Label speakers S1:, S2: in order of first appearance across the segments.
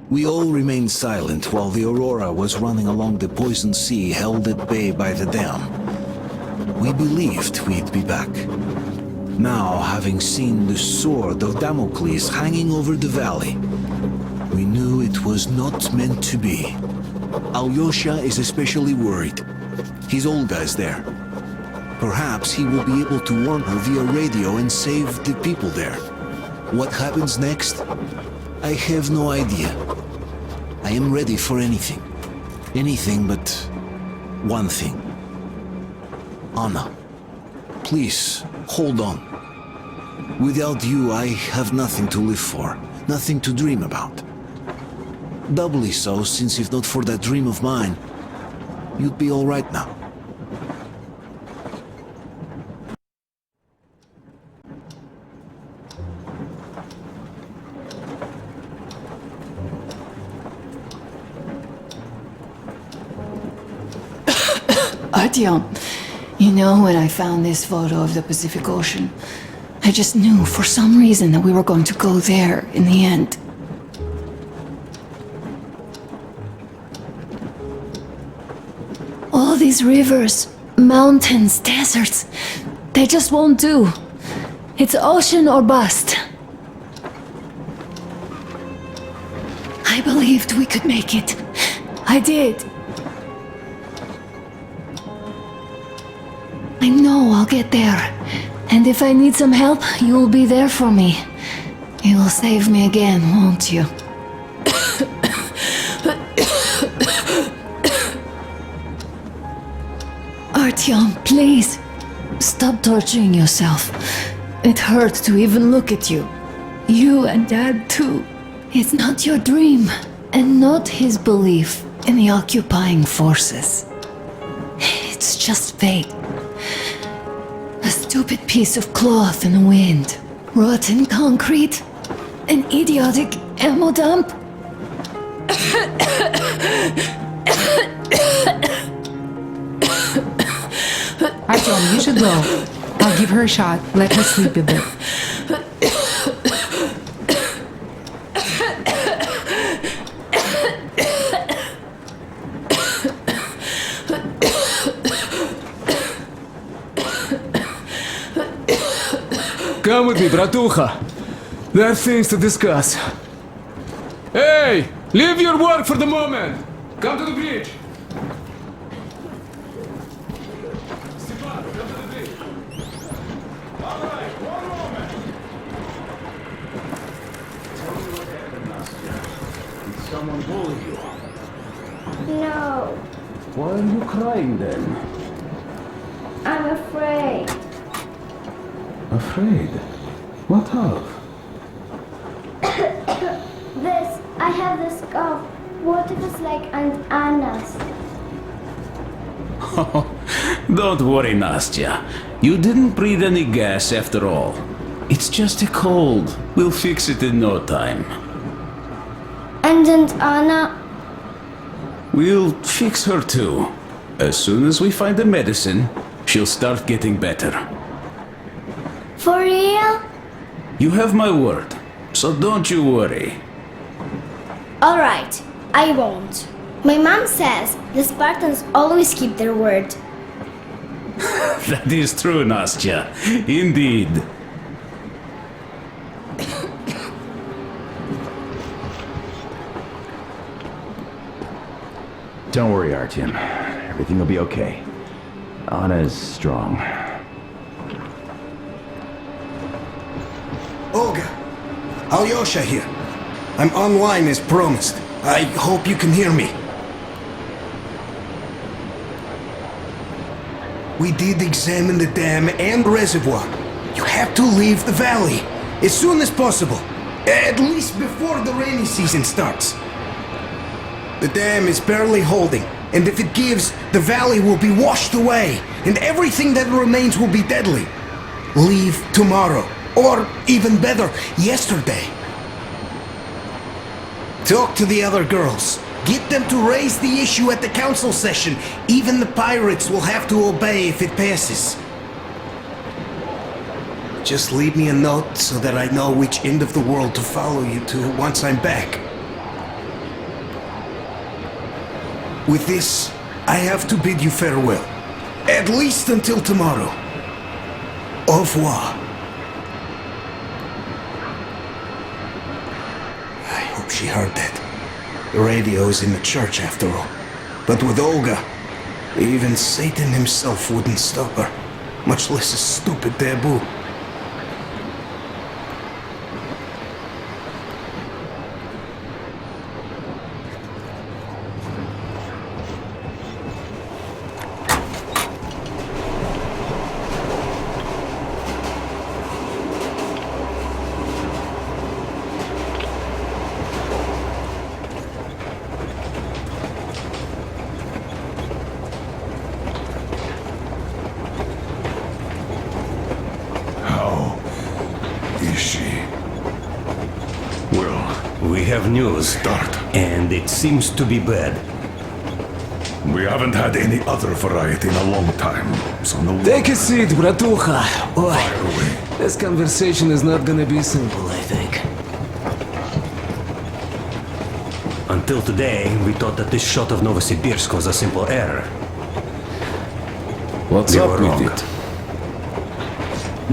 S1: We all remained silent while the Aurora was running along the poison sea held at bay by the dam. We believed we'd be back. Now, having seen the sword of Damocles hanging over the valley, we knew it was not meant to be. Alyosha is especially worried. His Olga is there. Perhaps he will be able to warn her via radio and save the people there. What happens next? I have no idea. I am ready for anything. Anything but one thing. Anna, please, hold on. Without you, I have nothing to live for, nothing to dream about. Doubly so, since if not for that dream of mine, you'd be all right now.
S2: Artyom, you know, when I found this photo of the Pacific Ocean, I just knew for some reason that we were going to go there in the end. All these rivers, mountains, deserts, they just won't do. It's ocean or bust. I believed we could make it. I did. I know I'll get there. And if I need some help, you will be there for me. You will save me again, won't you? Artyom, please. Stop torturing yourself. It hurts to even look at you. You and Dad too. It's not your dream, and not his belief in the occupying forces. It's just fate. A stupid piece of cloth in the wind, rotten concrete, an idiotic ammo dump.
S3: Artyom, you should go. I'll give her a shot. Let her sleep a bit.
S4: Come with me, bratucha. There are things to discuss. Hey! Leave your work for the moment! Come to the bridge! Stepan, come to the bridge. All right, one moment. Tell me what happened, Nastya. Did someone bully you?
S5: No,
S4: Why are you crying then?
S5: I'm afraid.
S4: Afraid? What of?
S5: This, I have this cough. What if it's like Aunt Anna's?
S6: Don't worry, Nastya. You didn't breathe any gas after all. It's just a cold. We'll fix it in no time.
S5: And Aunt Anna?
S6: We'll fix her too. As soon as we find the medicine, she'll start getting better.
S5: For real?
S6: You have my word, so don't you worry.
S5: Alright, I won't. My mom says the Spartans always keep their word.
S6: That is true, Nastya. Indeed.
S7: Don't worry, Artyom. Everything will be okay. Anna is strong.
S1: Olga! Alyosha here. I'm online as promised. I hope you can hear me. We did examine the dam and reservoir. You have to leave the valley as soon as possible. At least before the rainy season starts. The dam is barely holding, and if it gives, the valley will be washed away, and everything that remains will be deadly. Leave tomorrow. Or, even better, yesterday. Talk to the other girls. Get them to raise the issue at the council session. Even the pirates will have to obey if it passes. Just leave me a note so that I know which end of the world to follow you to once I'm back. With this, I have to bid you farewell. At least until tomorrow. Au revoir. I hope she heard that. The radio is in the church after all. But with Olga, even Satan himself wouldn't stop her, much less a stupid taboo.
S8: Is she? Well,
S9: We have news,
S8: start.
S9: and it seems to be bad.
S8: We haven't had any other variety in a long time, so no
S4: Take a seat, Bratucha. Oi,
S8: fire away.
S4: this conversation is not gonna be simple, I think.
S9: Until today, we thought that this shot of Novosibirsk was a simple error.
S4: What's
S9: We
S4: up
S9: were
S4: with
S9: wrong.
S4: it?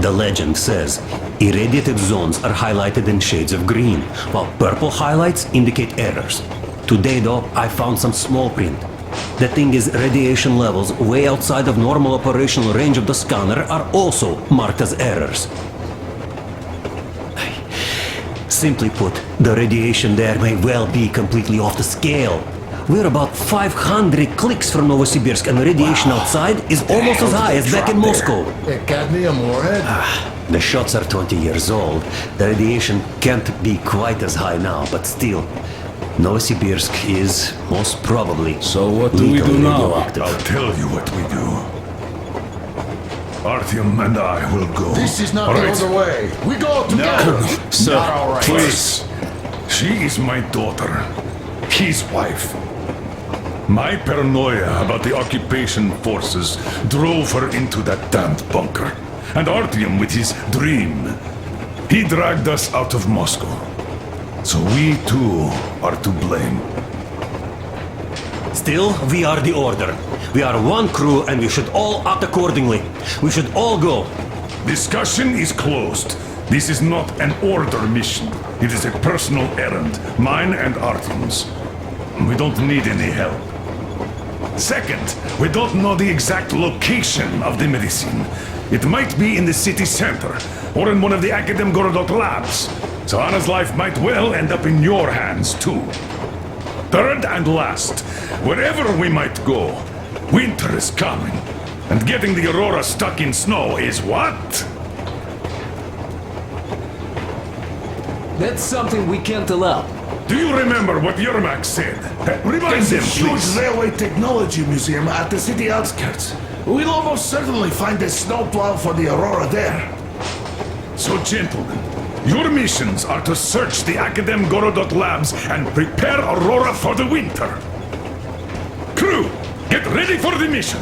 S9: The legend says irradiated zones are highlighted in shades of green, while purple highlights indicate errors. Today, though, I found some small print. The thing is, radiation levels way outside of normal operational range of the scanner are also marked as errors. Simply put, the radiation there may well be completely off the scale. We're about 500 clicks from Novosibirsk, and the radiation outside is almost as high as back in Moscow.
S10: Cadmium warhead?
S9: The shots are 20 years old. The radiation can't be quite as high now, but still, Novosibirsk is most probably
S4: So what do we do
S9: lethally
S4: now?
S9: radioactive.
S8: I'll tell you what we do. Artyom and I will go.
S10: This is not
S8: All
S10: the
S8: right?
S10: other way. We go together.
S8: Sir,
S10: Not all right.
S8: please. She is my daughter, his wife. My paranoia about the occupation forces drove her into that damned bunker. And Artyom with his dream. He dragged us out of Moscow. So we too are to blame.
S9: Still, we are the order. We are one crew and we should all act accordingly. We should all go.
S8: Discussion is closed. This is not an order mission. It is a personal errand, mine and Artyom's. We don't need any help. Second, we don't know the exact location of the medicine. It might be in the city center, or in one of the Akadem Gorodok labs. So Anna's life might well end up in your hands, too. Third and last, wherever we might go, winter is coming. And getting the Aurora stuck in snow is what?
S4: That's something we can't allow.
S8: Do you remember what Yermak said? Remind
S10: There's a
S8: them,
S10: huge
S8: please.
S10: railway technology museum at the city outskirts. We'll almost certainly find a snowplow for the Aurora there.
S8: So, gentlemen, your missions are to search the Akadem Gorodok labs and prepare Aurora for the winter. Crew, get ready for the mission.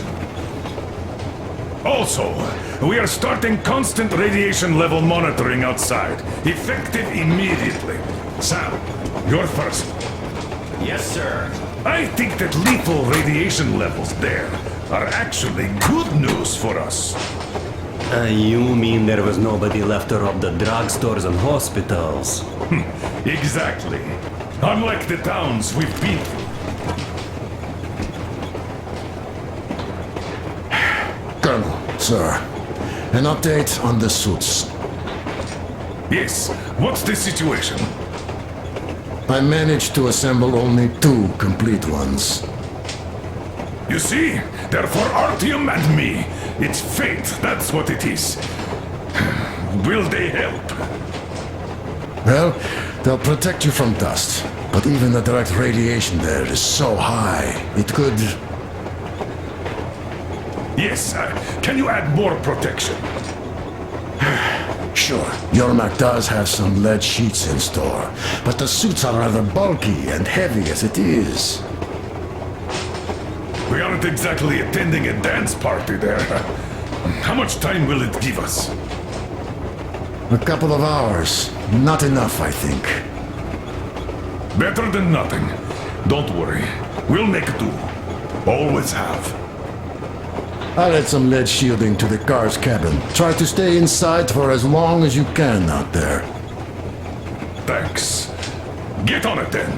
S8: Also, we are starting constant radiation level monitoring outside, effective immediately. Sam, you're first.
S9: Yes, sir.
S8: I think that lethal radiation levels there are actually good news for us.
S9: You mean there was nobody left to rob the drugstores and hospitals?
S8: Exactly. Unlike the towns we've been through.
S10: Colonel, sir, an update on the suits.
S8: Yes, what's the situation?
S10: I managed to assemble only 2 complete ones.
S8: You see, they're for Artyom and me. It's fate, that's what it is. Will they help?
S10: Well, they'll protect you from dust. But even the direct radiation there is so high, it could...
S8: Yes, can you add more protection?
S10: Sure, Yermak does have some lead sheets in store, but the suits are rather bulky and heavy as it is.
S8: We aren't exactly attending a dance party there. How much time will it give us?
S10: A couple of hours. Not enough, I think.
S8: Better than nothing. Don't worry. We'll make do. Always have.
S10: I'll add some lead shielding to the car's cabin. Try to stay inside for as long as you can out there.
S8: Thanks. Get on it then.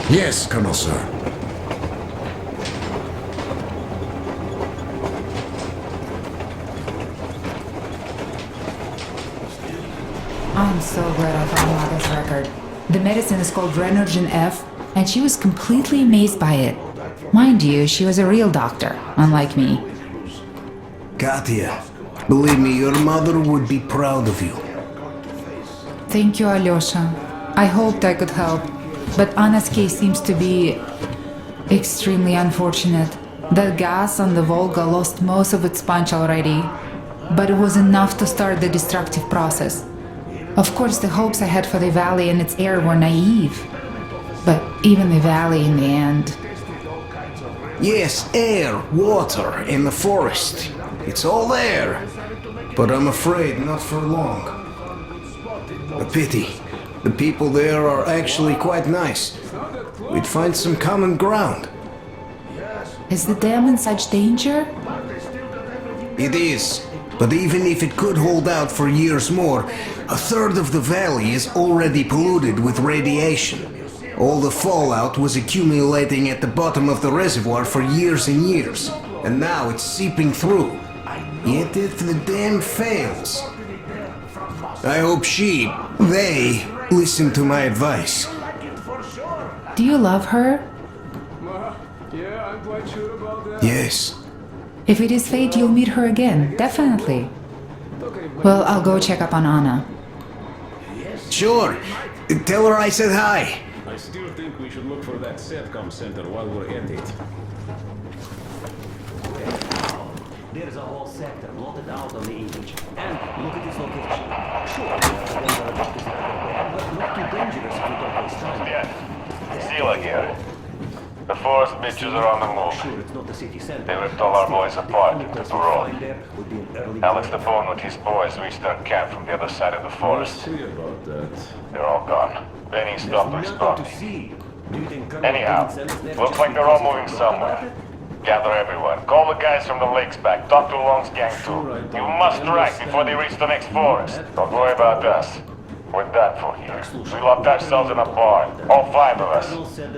S10: Yes, Colonel Sir.
S3: I'm so glad I found Mother's record. The medicine is called Renergen F, and she was completely amazed by it. Mind you, she was a real doctor, unlike me.
S1: Katya, believe me, your mother would be proud of you.
S3: Thank you, Alyosha. I hoped I could help, but Anna's case seems to be extremely unfortunate. The gas on the Volga lost most of its punch already, but it was enough to start the destructive process. Of course, the hopes I had for the valley and its air were naive, but even the valley in the end.
S1: Yes, air, water, and the forest. It's all there. But I'm afraid not for long. A pity. The people there are actually quite nice. We'd find some common ground.
S3: Is the dam in such danger?
S1: It is. But even if it could hold out for years more, a third of the valley is already polluted with radiation. All the fallout was accumulating at the bottom of the reservoir for years and years, and now it's seeping through. Yet if the dam fails, I hope they listen to my advice.
S3: Do you love her?
S4: Yeah, I'm quite sure about that.
S1: Yes.
S3: If it is fate, you'll meet her again, definitely. Well, I'll go check up on Anna.
S1: Sure. Tell her I said hi.
S6: I still think we should look for that SATCOM center while we're at it.
S9: There's a whole sector blotted out on the image. And look at this location. Sure, there are objectives there, but not too dangerous if we don't waste time.
S11: Yeah. Sila here. The forest bitches are on the
S9: Sure,
S11: move.
S9: it's not the city center.
S11: They ripped all our boys apart
S9: The only
S11: into
S9: place
S11: the
S9: we
S11: road.
S9: find there would be an early
S11: Alex
S9: morning.
S11: Capone with his boys reached their camp from the other side of the forest.
S6: See about that.
S11: They're all gone. Benny
S9: There's
S11: stopped
S9: nothing to
S11: responding.
S9: see. Do you think Colonel
S11: Anyhow,
S9: didn't send us there
S11: looks
S9: just
S11: like they're all
S9: because
S11: moving
S9: he forgot about
S11: somewhere.
S9: it?
S11: Gather everyone. Call the guys from the lakes back. Talk to Long's gang too. You must track before they reach the next forest. Don't worry about us. We're done for here. We locked ourselves in a barn. All 5 of us.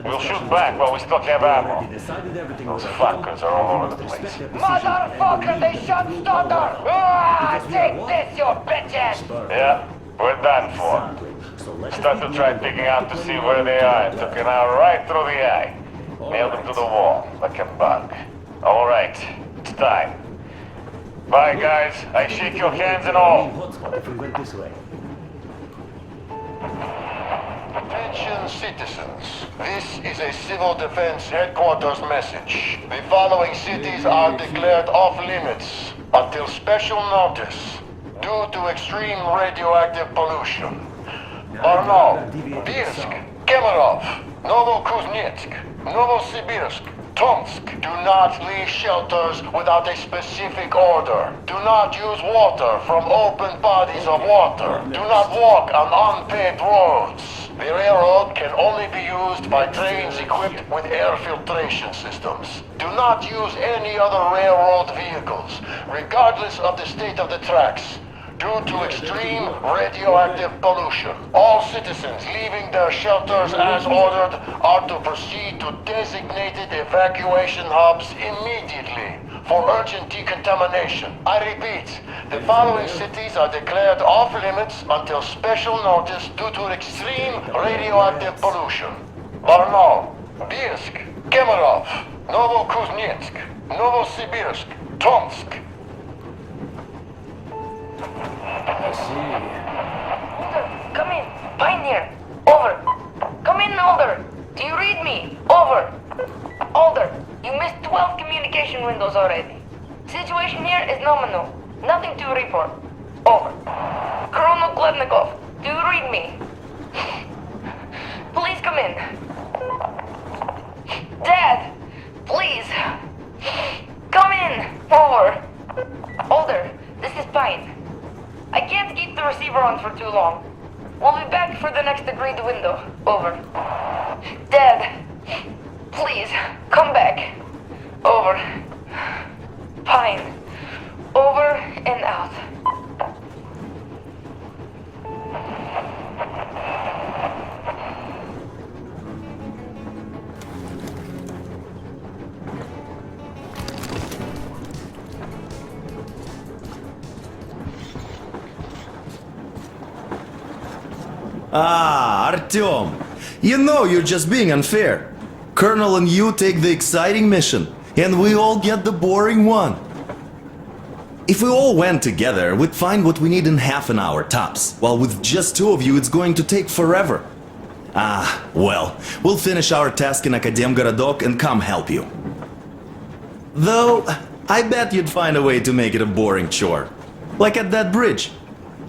S11: We'll shoot back while we still have ammo.
S9: Decided everything
S11: Those
S9: was okay.
S11: fuckers are all over the
S9: Respect
S11: place.
S9: their decision
S12: Motherfucker, they shot Stoddard! Ah, take this, you bitches!
S11: Yeah, we're done for. Stutter tried digging out to see where they are and took an hour right through the eye. Nailed him to the wall like a bug. All right, it's time. Bye, guys. I shake your hands and all.
S9: Hotspot if we went this way.
S13: Attention citizens, this is a civil defense headquarters message. The following cities are declared off limits until special notice due to extreme radioactive pollution. Barnaul, Birsk, Kemerov, Novokuznetsk, Novosibirsk, Tomsk. Do not leave shelters without a specific order. Do not use water from open bodies of water. Do not walk on unpaved roads. The railroad can only be used by trains equipped with air filtration systems. Do not use any other railroad vehicles, regardless of the state of the tracks, due to extreme radioactive pollution. All citizens leaving their shelters as ordered are to proceed to designated evacuation hubs immediately for urgent decontamination. I repeat, the following cities are declared off limits until special notice due to extreme radioactive pollution. Barnaul, Birsk, Kemerov, Novokuznetsk, Novosibirsk, Tomsk.
S12: Come in, Pioneer. Over. Come in, Alder. Do you read me? Over. Alder, you missed 12 communication windows already. Situation here is nominal. Nothing to report. Over. Colonel Glebnikov, do you read me? Please come in. Dad, please. Come in. Over. Alder, this is Pine. I can't keep the receiver on for too long. We'll be back for the next agreed window. Over. Dad, please, come back.
S14: Ah, Artyom. You know you're just being unfair. Colonel and you take the exciting mission, and we all get the boring one. If we all went together, we'd find what we need in half an hour tops, while with just two of you it's going to take forever. Ah, well, we'll finish our task in Akademgorodok and come help you. Though, I bet you'd find a way to make it a boring chore. Like at that bridge,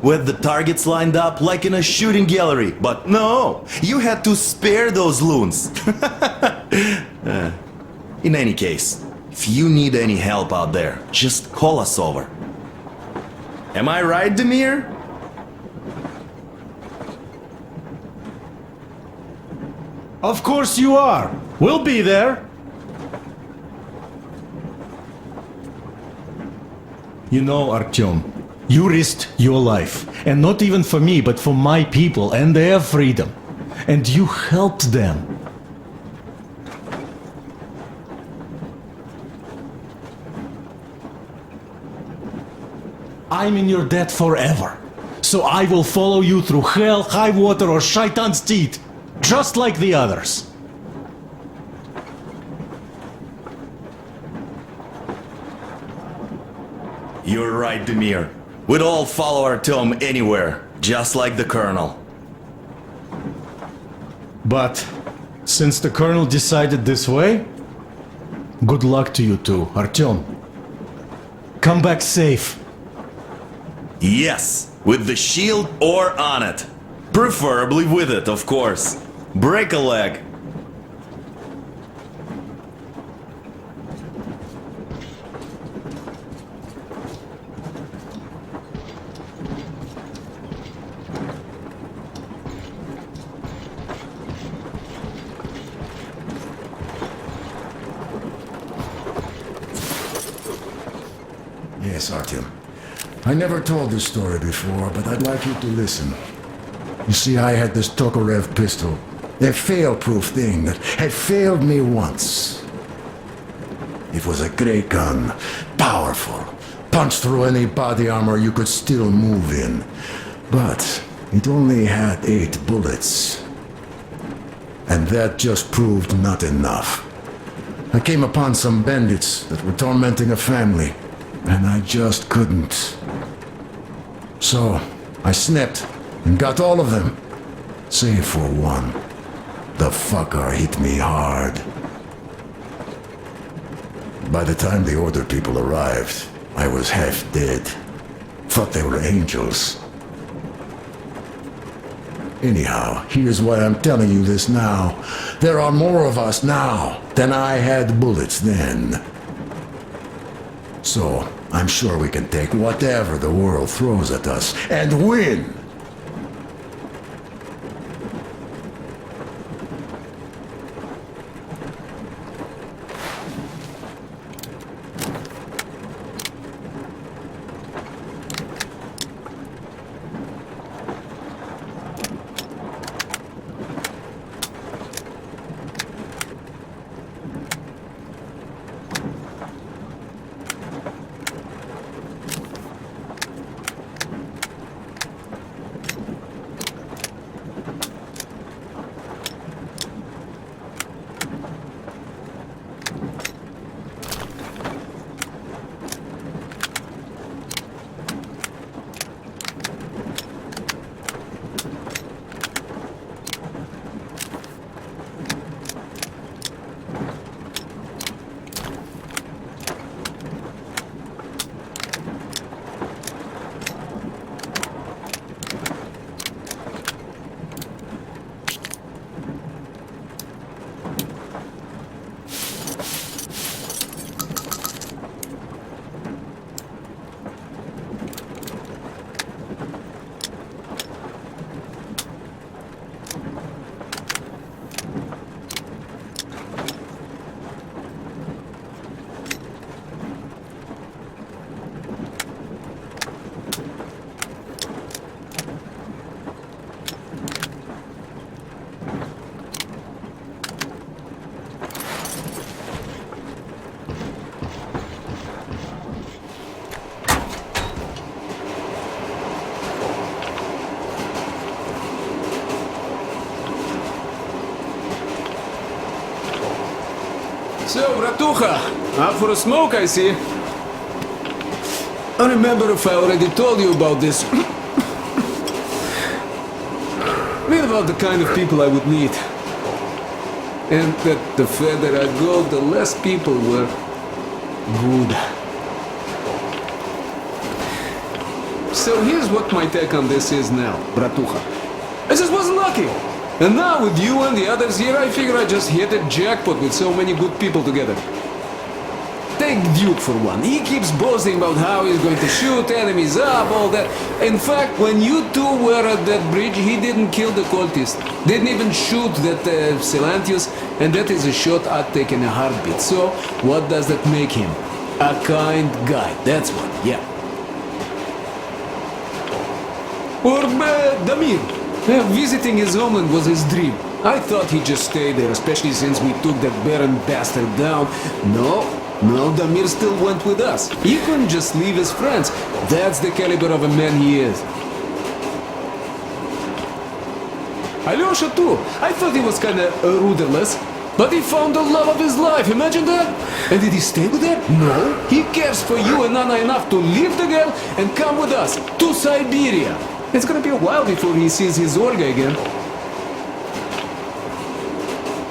S14: with the targets lined up like in a shooting gallery. But no, you had to spare those loons. In any case, if you need any help out there, just call us over. Am I right, Demir?
S15: Of course you are. We'll be there. You know, Artyom, you risked your life. And not even for me, but for my people and their freedom. And you helped them. I'm in your debt forever. So I will follow you through hell, high water, or Shaitan's teeth. Just like the others.
S14: You're right, Demir. We'd all follow Artyom anywhere, just like the Colonel.
S15: But since the Colonel decided this way, good luck to you two, Artyom. Come back safe.
S14: Yes, with the shield or on it. Preferably with it, of course. Break a leg.
S10: Yes, Artyom. I never told this story before, but I'd like you to listen. You see, I had this Tokarev pistol. A fail-proof thing that had failed me once. It was a great gun, powerful, punched through any body armor you could still move in. But it only had 8 bullets. And that just proved not enough. I came upon some bandits that were tormenting a family, and I just couldn't. So, I snapped and got all of them, save for one. The fucker hit me hard. By the time the Order people arrived, I was half dead. Thought they were angels. Anyhow, here's why I'm telling you this now. There are more of us now than I had bullets then. So, I'm sure we can take whatever the world throws at us and win!
S4: So, Bratucha, out for a smoke, I see. I remember if I already told you about this. Read about the kind of people I would meet. And that the further I go, the less people were good. So here's what my take on this is now, Bratucha. I just wasn't lucky. And now with you and the others here, I figure I just hit a jackpot with so many good people together. Take Duke for one. He keeps boasting about how he's going to shoot enemies up, all that. In fact, when you two were at that bridge, he didn't kill the cultist. Didn't even shoot that Silantius, and that is a shot I'd take in a heartbeat. So, what does that make him? A kind guy. That's what, yeah. Or Damir. Visiting his homeland was his dream. I thought he'd just stay there, especially since we took that barren bastard down. No, Damir still went with us. He couldn't just leave his friends. That's the caliber of a man he is. Alyosha too. I thought he was kinda rudderless, but he found the love of his life. Imagine that. And did he stay with her? No. He cares for you and Anna enough to leave the girl and come with us to Siberia. It's gonna be a while before he sees his Olga again.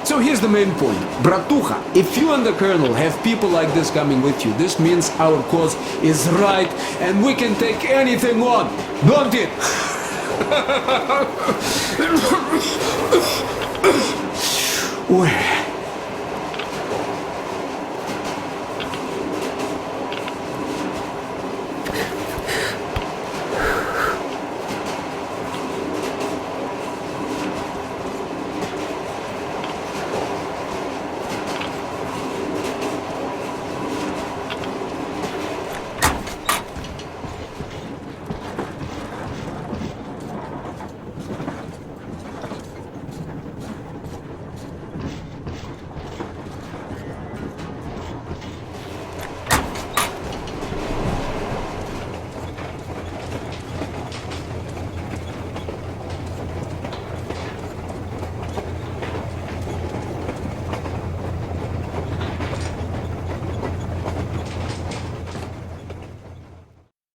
S4: So here's the main point. Bratucha, if you and the Colonel have people like this coming with you, this means our cause is right and we can take anything on. Don't it? Well.